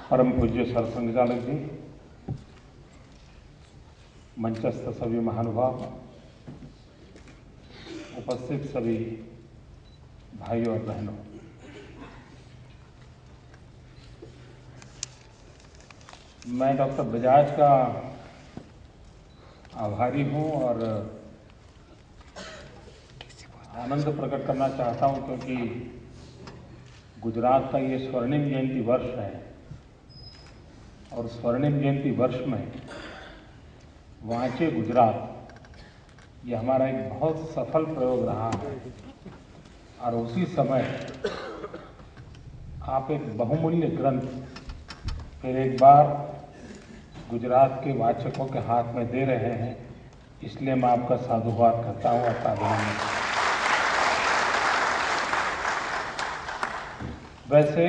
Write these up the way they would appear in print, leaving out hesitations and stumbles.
परम पूज्य सरसंघचालक जी, मंचस्थ सभी महानुभाव, उपस्थित सभी भाइयों और बहनों, मैं डॉक्टर बजाज का आभारी हूं और आनंद प्रकट करना चाहता हूं क्योंकि गुजरात का ये स्वर्णिम जयंती वर्ष है और स्वर्णिम जयंती वर्ष में वांचे गुजरात ये हमारा एक बहुत सफल प्रयोग रहा है और उसी समय आप एक बहुमूल्य ग्रंथ फिर एक बार गुजरात के वाचकों के हाथ में दे रहे हैं, इसलिए मैं आपका साधुवाद करता हूँ, आपका अभिनंदन। वैसे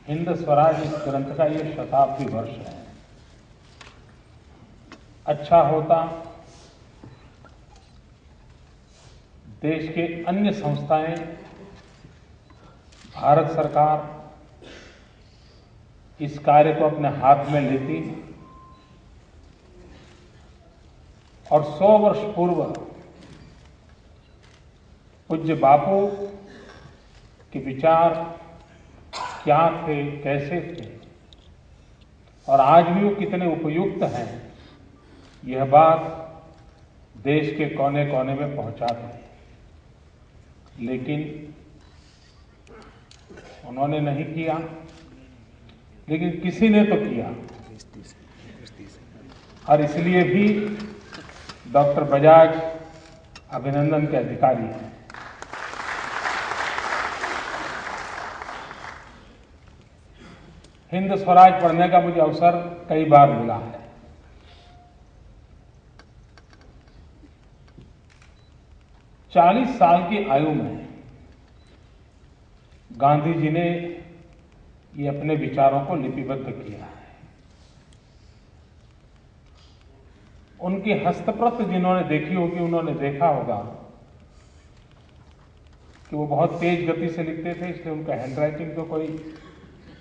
हिंद स्वराज इस ग्रंथ का ये शताब्दी वर्ष है। अच्छा होता देश के अन्य संस्थाएं, भारत सरकार इस कार्य को अपने हाथ में लेती और 100 वर्ष पूर्व पूज्य बापू के विचार क्या थे, कैसे थे और आज भी वो कितने उपयुक्त हैं, यह बात देश के कोने कोने में पहुंचा दी। लेकिन उन्होंने नहीं किया, लेकिन किसी ने तो किया और इसलिए भी डॉक्टर बजाज अभिनंदन के अधिकारी हैं। हिंद स्वराज पढ़ने का मुझे अवसर कई बार मिला है। चालीस साल की आयु में गांधी जी ने ये अपने विचारों को लिपिबद्ध किया है। उनकी हस्तप्रत जिन्होंने देखी होगी, उन्होंने देखा होगा कि वो बहुत तेज गति से लिखते थे, इसलिए उनका हैंडराइटिंग तो कोई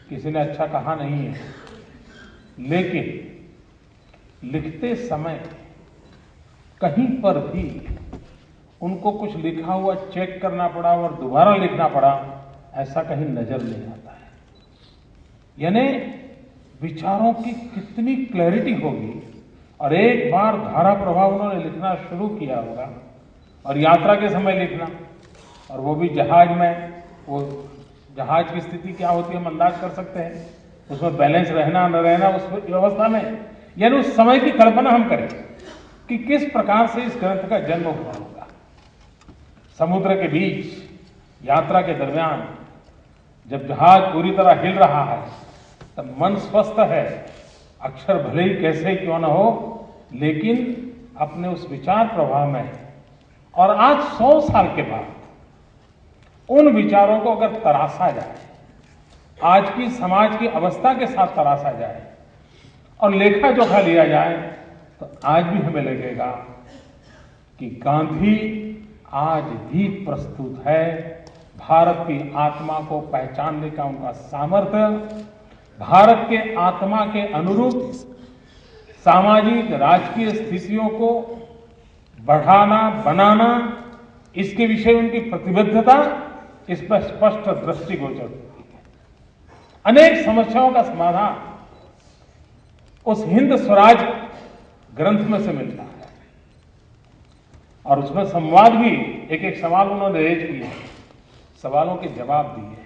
किसी ने अच्छा कहा नहीं है, लेकिन लिखते समय कहीं पर भी उनको कुछ लिखा हुआ चेक करना पड़ा और दोबारा लिखना पड़ा, ऐसा कहीं नजर नहीं आता है। यानी विचारों की कितनी क्लैरिटी होगी और एक बार धारा प्रवाह उन्होंने लिखना शुरू किया होगा और यात्रा के समय लिखना, और वो भी जहाज में, वो जहाज की स्थिति क्या होती है हम अंदाज कर सकते हैं, उसमें बैलेंस रहना न रहना उस व्यवस्था में, यानी उस समय की कल्पना हम करें कि किस प्रकार से इस ग्रंथ का जन्म हुआ होगा। समुद्र के बीच यात्रा के दरमियान जब जहाज पूरी तरह हिल रहा है तब मन स्वस्थ है, अक्षर भले ही कैसे क्यों न हो, लेकिन अपने उस विचार प्रवाह में, और आज 100 साल के बाद उन विचारों को अगर तराशा जाए, आज की समाज की अवस्था के साथ तराशा जाए और लेखा जोखा लिया जाए, तो आज भी हमें लगेगा कि गांधी आज भी प्रस्तुत है। भारत की आत्मा को पहचानने का उनका सामर्थ्य, भारत के आत्मा के अनुरूप सामाजिक राजकीय स्थितियों को बढ़ाना, बनाना, इसके विषय उनकी प्रतिबद्धता इस पर स्पष्ट दृष्टिगोचर होती है। अनेक समस्याओं का समाधान उस हिंद स्वराज ग्रंथ में से मिलता है और उसमें संवाद भी, एक एक सवाल उन्होंने रेज किए, सवालों के जवाब दिए।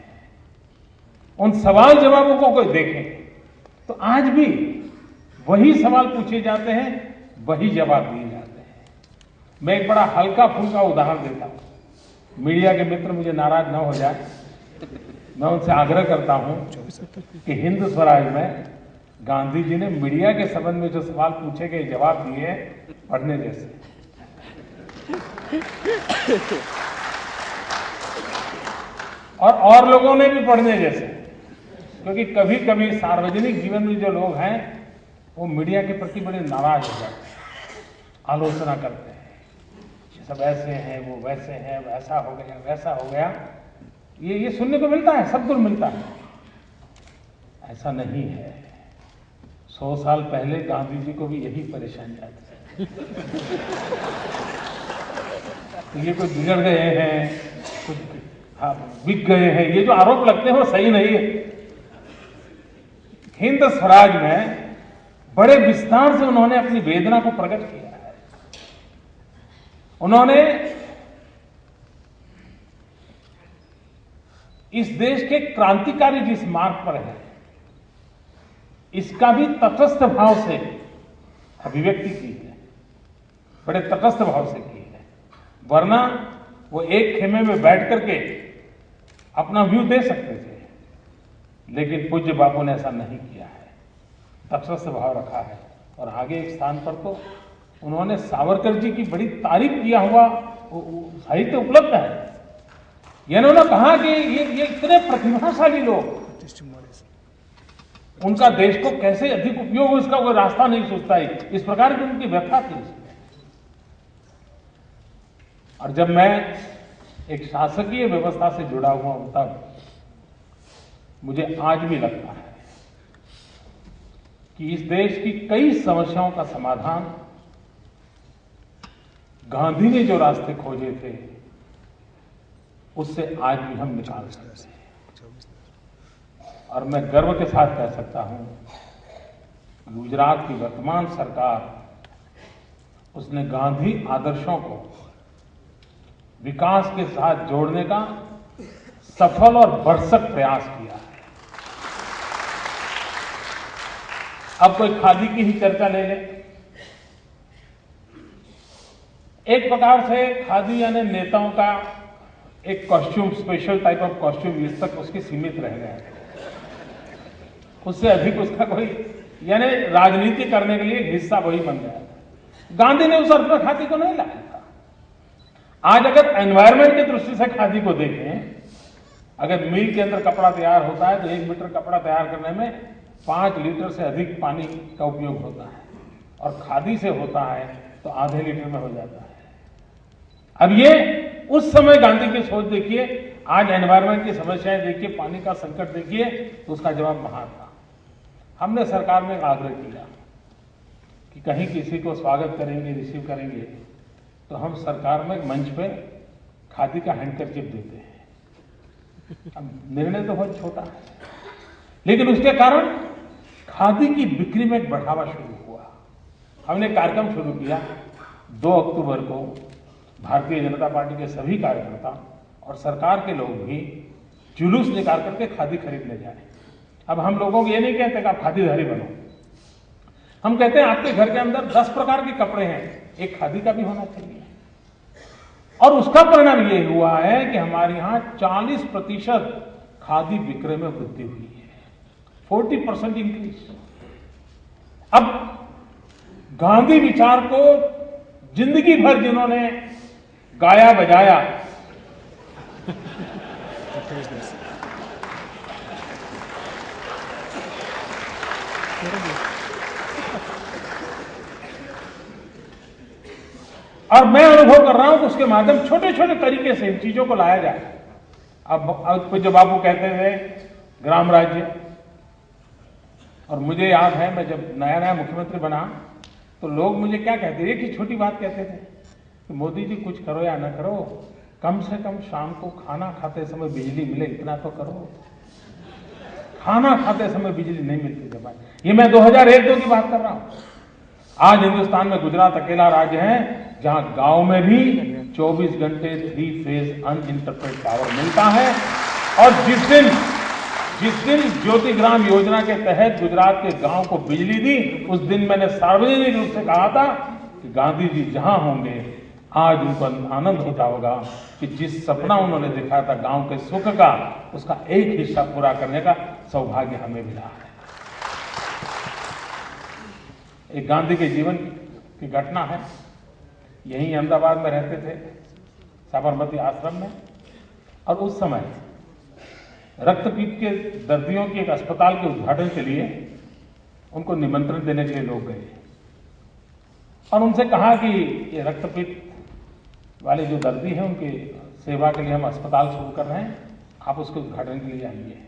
उन सवाल जवाबों को कोई देखे तो आज भी वही सवाल पूछे जाते हैं, वही जवाब दिए जाते हैं। मैं एक बड़ा हल्का फुल्का उदाहरण देता हूं, मीडिया के मित्र मुझे नाराज न हो जाए, मैं उनसे आग्रह करता हूं कि हिंद स्वराज में गांधी जी ने मीडिया के संबंध में जो सवाल पूछे गए, जवाब दिए, पढ़ने जैसे। और लोगों ने भी पढ़ने जैसे, क्योंकि कभी कभी सार्वजनिक जीवन में जो लोग हैं वो मीडिया के प्रति बड़े नाराज हो जाते हैं, आलोचना करते हैं, ये सब ऐसे हैं, वो वैसे हैं, वैसा हो गया, वैसा हो गया, ये सुनने को मिलता है, सब कुछ मिलता है। ऐसा नहीं है। 100 साल पहले गांधी जी को भी यही परेशानियां थी। तो ये कुछ बिगड़ गए हैं, कुछ बिक गए हैं, ये जो आरोप लगते हैं वो सही नहीं है। हिंद स्वराज में बड़े विस्तार से उन्होंने अपनी वेदना को प्रकट किया है। उन्होंने इस देश के क्रांतिकारी जिस मार्ग पर है, इसका भी तटस्थ भाव से अभिव्यक्ति की है, बड़े तटस्थ भाव से की है। वरना वो एक खेमे में बैठ करके अपना व्यू दे सकते थे, लेकिन पूज्य बापू ने ऐसा नहीं किया है, तटस्थ भाव रखा है। और आगे एक स्थान पर तो उन्होंने सावरकर जी की बड़ी तारीफ किया हुआ साहित्य उपलब्ध है। यानी उन्होंने कहा कि ये इतने प्रतिभाशाली लोग, उनका देश को कैसे अधिक उपयोग हो इसका कोई रास्ता नहीं सोचता है, इस प्रकार की उनकी व्यथा थी इसमें। और जब मैं एक शासकीय व्यवस्था से जुड़ा हुआ हूं, तब मुझे आज भी लगता है कि इस देश की कई समस्याओं का समाधान गांधी ने जो रास्ते खोजे थे, उससे आज भी हम निकाल सकते हैं। और मैं गर्व के साथ कह सकता हूं, गुजरात की वर्तमान सरकार, उसने गांधी आदर्शों को विकास के साथ जोड़ने का सफल और भरसक प्रयास किया है। अब कोई खादी की ही चर्चा ले ले। एक प्रकार से खादी यानी नेताओं का एक costume, special type of costume, इस तक उसकी सीमित रह गया है। उससे अधिक उसका कोई, यानी राजनीति करने के लिए हिस्सा वही बन गया। गांधी ने उस अर्थ में खादी को नहीं लाया था। आज अगर एनवायरमेंट की दृष्टि से खादी को देखें, अगर मिल के अंदर कपड़ा तैयार होता है तो 1 मीटर कपड़ा तैयार करने में 5 लीटर से अधिक पानी का उपयोग होता है, और खादी से होता है तो आधे लीटर में हो जाता है। अब ये उस समय गांधी की सोच देखिए, आज एनवायरमेंट की समस्याएं देखिए, पानी का संकट देखिए, तो उसका जवाब वहां था। हमने सरकार में आग्रह किया कि कहीं किसी को स्वागत करेंगे, रिसीव करेंगे, तो हम सरकार में मंच पे खादी का हैंडकरचिप देते हैं। अब निर्णय तो बहुत छोटा है, लेकिन उसके कारण खादी की बिक्री में एक बढ़ावा शुरू हुआ। हमने कार्यक्रम शुरू किया। 2 अक्टूबर को भारतीय जनता पार्टी के सभी कार्यकर्ता और सरकार के लोग भी जुलूस निकाल करके खादी खरीदने जाए। अब हम लोगों को ये नहीं कहते कि आप खादीधारी बनो, हम कहते हैं आपके घर के अंदर 10 प्रकार के कपड़े हैं, एक खादी का भी होना चाहिए। और उसका परिणाम ये हुआ है कि हमारे यहां 40% खादी विक्रय में वृद्धि हुई है, 40% इंक्रीज। अब गांधी विचार को जिंदगी भर जिन्होंने गाया बजाया, और मैं अनुभव कर रहा हूं कि उसके माध्यम छोटे छोटे तरीके से इन चीजों को लाया जाए। अब पूज्य बापू कहते थे ग्राम राज्य, और मुझे याद है मैं जब नया नया मुख्यमंत्री बना तो लोग मुझे क्या कहते थे, एक ही छोटी बात कहते थे कि मोदी जी कुछ करो या ना करो, कम से कम शाम को खाना खाते समय बिजली मिले, इतना तो करो। खाना खाते समय बिजली नहीं मिलती थी भाई, ये मैं 2001-2 की बात कर रहा हूं। आज हिंदुस्तान में गुजरात अकेला राज्य है जहां गांव में भी 24 घंटे 3 फेज अनइंटरप्टेड पावर मिलता है। और जिस दिन ज्योतिग्राम योजना के तहत गुजरात के गांव को बिजली दी, उस दिन मैंने सार्वजनिक रूप से कहा था कि गांधी जी जहां होंगे आज उनको आनंद होता होगा कि जिस सपना उन्होंने देखा था गांव के सुख का, उसका एक हिस्सा पूरा करने का सौभाग्य हमें मिला है। एक गांधी के जीवन की घटना है। यहीं अहमदाबाद में रहते थे, साबरमती आश्रम में, और उस समय रक्तपीत के दर्दियों के एक अस्पताल के उद्घाटन के लिए उनको निमंत्रण देने के लिए लोग गए और उनसे कहा कि ये रक्तपीत वाले जो दर्दी हैं उनकी सेवा के लिए हम अस्पताल शुरू कर रहे हैं, आप उसके उद्घाटन के लिए आइए।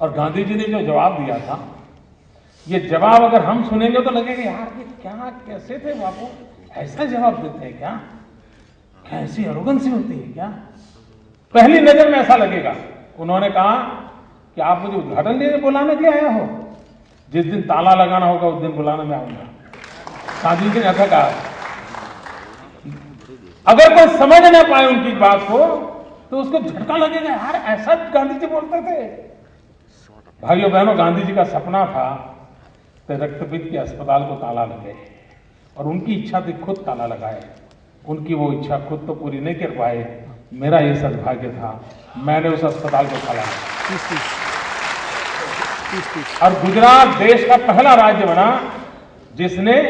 और गांधी जी ने जो जवाब दिया था, ये जवाब अगर हम सुनेंगे तो लगेगा यार ये क्या, कैसे थे बापू, ऐसा जवाब देते हैं क्या, ऐसी एरोगेंसी होती है क्या? पहली नजर में ऐसा लगेगा। उन्होंने कहा कि आप मुझे उद्घाटन लिए बुलाने के लिए आया हो, जिस दिन ताला लगाना होगा उस दिन बुलाने में आऊंगा। गांधी जी ने ऐसा कहा। अगर कोई समझ ना पाए उनकी बात को तो उसको झटका लगेगा, यार ऐसा गांधी जी बोलते थे। भाइयों बहनों, गांधी जी का सपना था कि रक्तपित्त के अस्पताल को ताला लगे, और उनकी इच्छा थी खुद ताला लगाए। उनकी वो इच्छा खुद तो पूरी नहीं कर पाए, मेरा ये सद्भाग्य था, मैंने उस अस्पताल को ताला लगाया। और गुजरात देश का पहला राज्य बना जिसने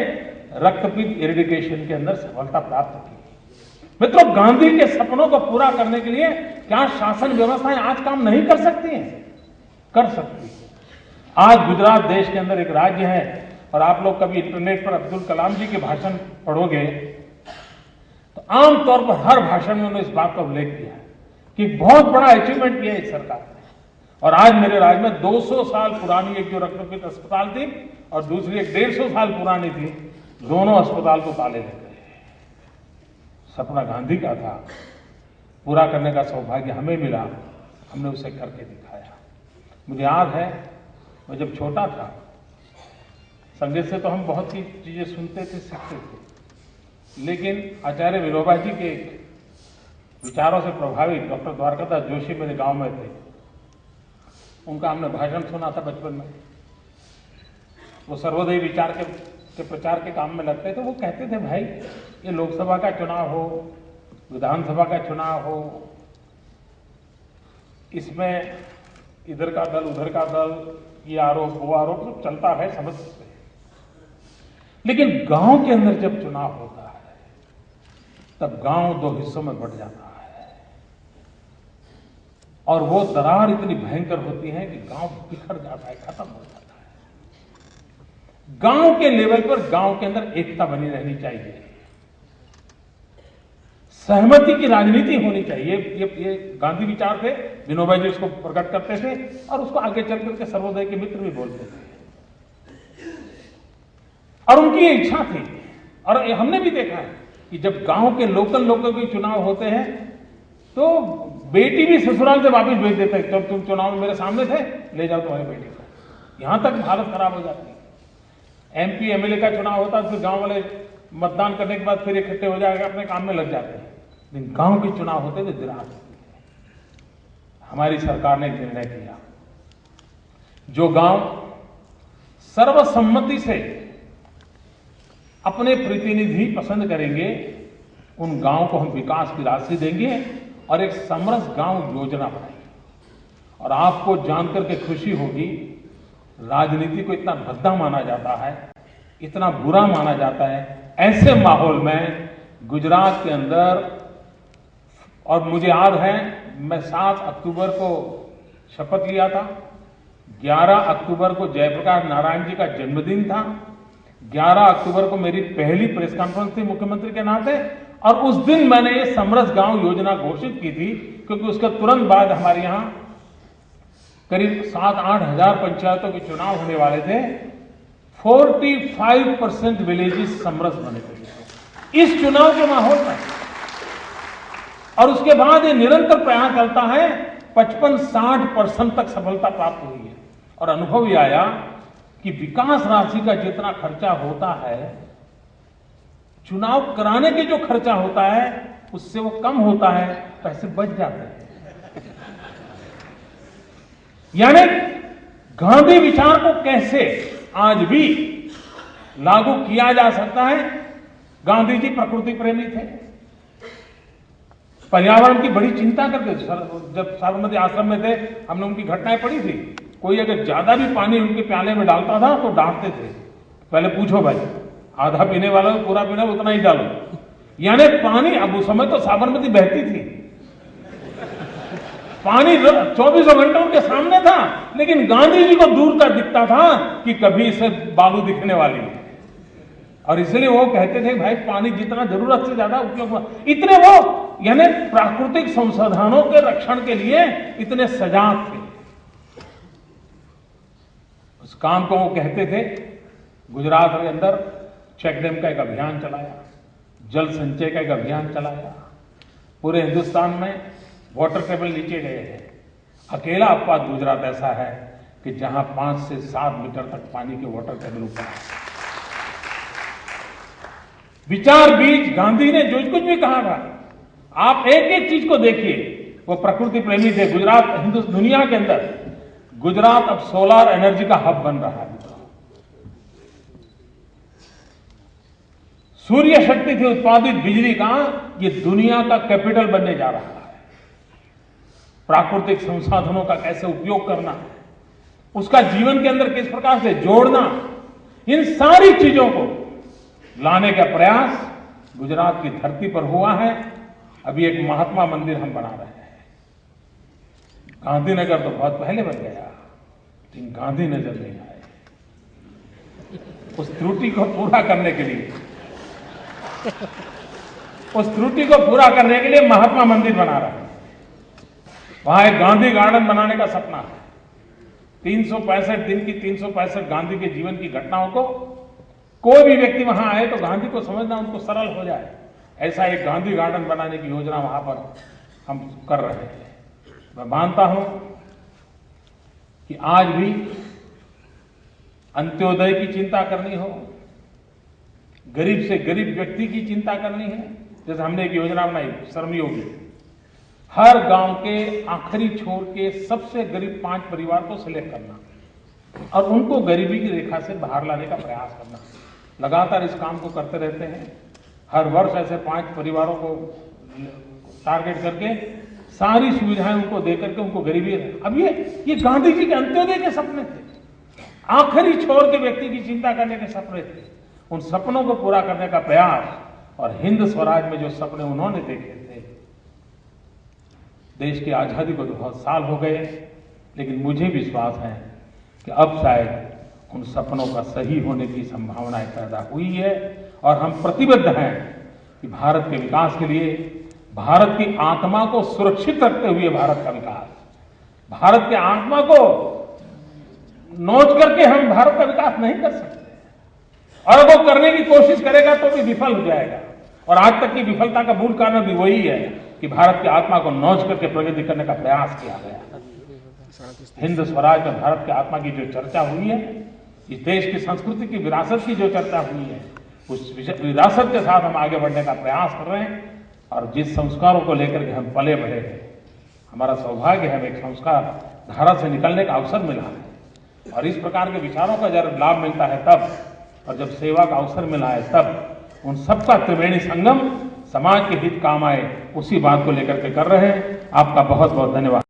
रक्तपित्त इरेडिकेशन के अंदर सफलता प्राप्त की। मित्रों, गांधी के सपनों को पूरा करने के लिए क्या शासन व्यवस्थाएं आज काम नहीं कर सकती हैं? कर सकती है। आज गुजरात देश के अंदर एक राज्य है, और आप लोग कभी इंटरनेट पर अब्दुल कलाम जी के भाषण पढ़ोगे तो आमतौर पर हर भाषण में उन्होंने इस बात का उल्लेख किया है कि बहुत बड़ा अचीवमेंट किया है इस सरकार ने। और आज मेरे राज्य में 200 साल पुरानी एक जो रक्तपित्त अस्पताल थी और दूसरी एक 150 साल पुरानी थी, दोनों अस्पताल को ताले लग गए। सपना गांधी का था, पूरा करने का सौभाग्य हमें मिला, हमने उसे करके दिखाया। मुझे याद है मैं जब छोटा था, संगीत से तो हम बहुत सी चीजें सुनते थे, सीखते थे, लेकिन आचार्य विनोबा जी के विचारों से प्रभावित डॉक्टर द्वारकादास जोशी मेरे गांव में थे। उनका हमने भाषण सुना था बचपन में। वो सर्वोदय विचार के प्रचार के काम में लगते थे। वो कहते थे, भाई ये लोकसभा का चुनाव हो, विधानसभा का चुनाव हो, इसमें इधर का दल उधर का दल, ये आरोप वो आरोप सब चलता है, समझ सकते हैं। लेकिन गांव के अंदर जब चुनाव होता है तब गांव दो हिस्सों में बंट जाता है, और वो दरार इतनी भयंकर होती है कि गांव बिखर जाता है, खत्म हो जाता है। गांव के लेवल पर गांव के अंदर एकता बनी रहनी चाहिए, सहमति की राजनीति होनी चाहिए। ये गांधी विचार थे, विनोबा जी उसको प्रकट करते थे और उसको आगे चल करके सर्वोदय के मित्र भी बोलते थे। और उनकी ये इच्छा थी, और हमने भी देखा है कि जब गांव के लोकल लोगों के चुनाव होते हैं तो बेटी भी ससुराल से वापस भेज देते हैं। जब तुम चुनाव में मेरे सामने थे, ले जाओ तुम्हारी बेटी को। यहां तक हालत खराब हो जाती है। एमपी एमएलए का चुनाव होता है, फिर गांव वाले मतदान करने के बाद फिर इकट्ठे हो जाएगा, अपने काम में लग जाते हैं। लेकिन गांव के चुनाव होते थे दिरार होती है। हमारी सरकार ने निर्णय किया, जो गांव सर्वसम्मति से अपने प्रतिनिधि पसंद करेंगे उन गांव को हम विकास की राशि देंगे और एक समरस गांव योजना बनाएंगे। और आपको जानकर के खुशी होगी, राजनीति को इतना भद्दा माना जाता है, इतना बुरा माना जाता है, ऐसे माहौल में गुजरात के अंदर, और मुझे याद है मैं 7 अक्टूबर को शपथ लिया था, 11 अक्टूबर को जयप्रकाश नारायण जी का जन्मदिन था, 11 अक्टूबर को मेरी पहली प्रेस कॉन्फ्रेंस थी मुख्यमंत्री के नाते, और उस दिन मैंने ये समरस गांव योजना घोषित की थी, क्योंकि उसके तुरंत बाद हमारे यहां करीब 7-8 हजार पंचायतों के चुनाव होने वाले थे। 45% विलेजेस समरस बने थे इस चुनाव के माहौल में। और उसके बाद ये निरंतर प्रयास चलता है, 55-60% तक सफलता प्राप्त हुई है। और अनुभव ये आया कि विकास राशि का जितना खर्चा होता है, चुनाव कराने के जो खर्चा होता है उससे वो कम होता है, पैसे बच जाते हैं। यानी गांधी विचार को कैसे आज भी लागू किया जा सकता है। गांधी जी प्रकृति प्रेमी थे, पर्यावरण की बड़ी चिंता करते थे। जब साबरमती आश्रम में थे, हमने उनकी घटनाएं पढ़ी थी। कोई अगर ज्यादा भी पानी उनके प्याले में डालता था तो डांटते थे, पहले पूछो भाई, आधा पीने वाला पूरा पीना उतना ही डालो। यानी पानी, अब उस समय तो साबरमती बहती थी, पानी 24 घंटों उनके सामने था, लेकिन गांधी जी को दूर तक दिखता था कि कभी इसे बालू दिखने वाली है। और इसलिए वो कहते थे भाई पानी जितना जरूरत से ज्यादा उपयोग, इतने वो यानी प्राकृतिक संसाधनों के रक्षण के लिए इतने सजाग थे। उस काम को वो कहते थे। गुजरात के अंदर चेक डैम का एक अभियान चलाया, जल संचय का एक अभियान चलाया। पूरे हिंदुस्तान में वाटर टेबल नीचे गए हैं। अकेला अपवाद गुजरात ऐसा है कि जहां 5 से 7 मीटर तक पानी के वाटर टेबल ऊपर है। विचार बीज गांधी ने जो कुछ भी कहा था, आप एक एक चीज को देखिए। वो प्रकृति प्रेमी थे। गुजरात दुनिया के अंदर गुजरात अब सोलर एनर्जी का हब बन रहा है। सूर्य शक्ति से उत्पादित बिजली का ये दुनिया का कैपिटल बनने जा रहा है। प्राकृतिक संसाधनों का कैसे उपयोग करना, उसका जीवन के अंदर किस प्रकार से जोड़ना, इन सारी चीजों को लाने का प्रयास गुजरात की धरती पर हुआ है। अभी एक महात्मा मंदिर हम बना रहे हैं। गांधीनगर तो बहुत पहले बन गया, लेकिन गांधीनगर नहीं आए। उस त्रुटि को पूरा करने के लिए महात्मा मंदिर बना रहे हैं। वहां एक गांधी गार्डन बनाने का सपना है। 365 दिन की 365 गांधी के जीवन की घटनाओं को कोई भी व्यक्ति वहां आए तो गांधी को समझना उनको सरल हो जाए, ऐसा एक गांधी गार्डन बनाने की योजना वहां पर हम कर रहे हैं। मैं मानता हूं कि आज भी अंत्योदय की चिंता करनी हो, गरीब से गरीब व्यक्ति की चिंता करनी है। जैसे हमने एक योजना बनाई श्रमयोगी, हर गांव के आखिरी छोर के सबसे गरीब 5 परिवार को सिलेक्ट करना और उनको गरीबी की रेखा से बाहर लाने का प्रयास करना। लगातार इस काम को करते रहते हैं। हर वर्ष ऐसे 5 परिवारों को टारगेट करके सारी सुविधाएं उनको देकर के उनको गरीबी। अब ये गांधी जी के अंत्योदय के सपने थे, आखिरी छोर के व्यक्ति की चिंता करने के सपने थे। उन सपनों को पूरा करने का प्रयास और हिंद स्वराज में जो सपने उन्होंने देखे थे। देश की आजादी को तो बहुत साल हो गए, लेकिन मुझे विश्वास है कि अब शायद उन सपनों का सही होने की संभावनाएं पैदा हुई है और हम प्रतिबद्ध हैं कि भारत के विकास के लिए, भारत की आत्मा को सुरक्षित रखते हुए भारत का विकास, भारत के आत्मा को नोच करके हम भारत का विकास नहीं कर सकते। और वो करने की कोशिश करेगा तो भी विफल हो जाएगा। और आज तक की विफलता का मूल कारण भी वही है कि भारत की आत्मा को नोच करके प्रगति करने का प्रयास किया गया। हिंद स्वराज में भारत की आत्मा की जो चर्चा हुई है, इस देश की संस्कृति की विरासत की जो चर्चा हुई है, उस विरासत के साथ हम आगे बढ़ने का प्रयास कर रहे हैं। और जिस संस्कारों को लेकर के हम पले बढ़े हैं, हमारा सौभाग्य है, हमें एक संस्कार धारा से निकलने का अवसर मिला है। और इस प्रकार के विचारों का जब लाभ मिलता है तब, और जब सेवा का अवसर मिला है तब, उन सबका त्रिवेणी संगम समाज के हित काम आए, उसी बात को लेकर के कर रहे हैं। आपका बहुत बहुत धन्यवाद।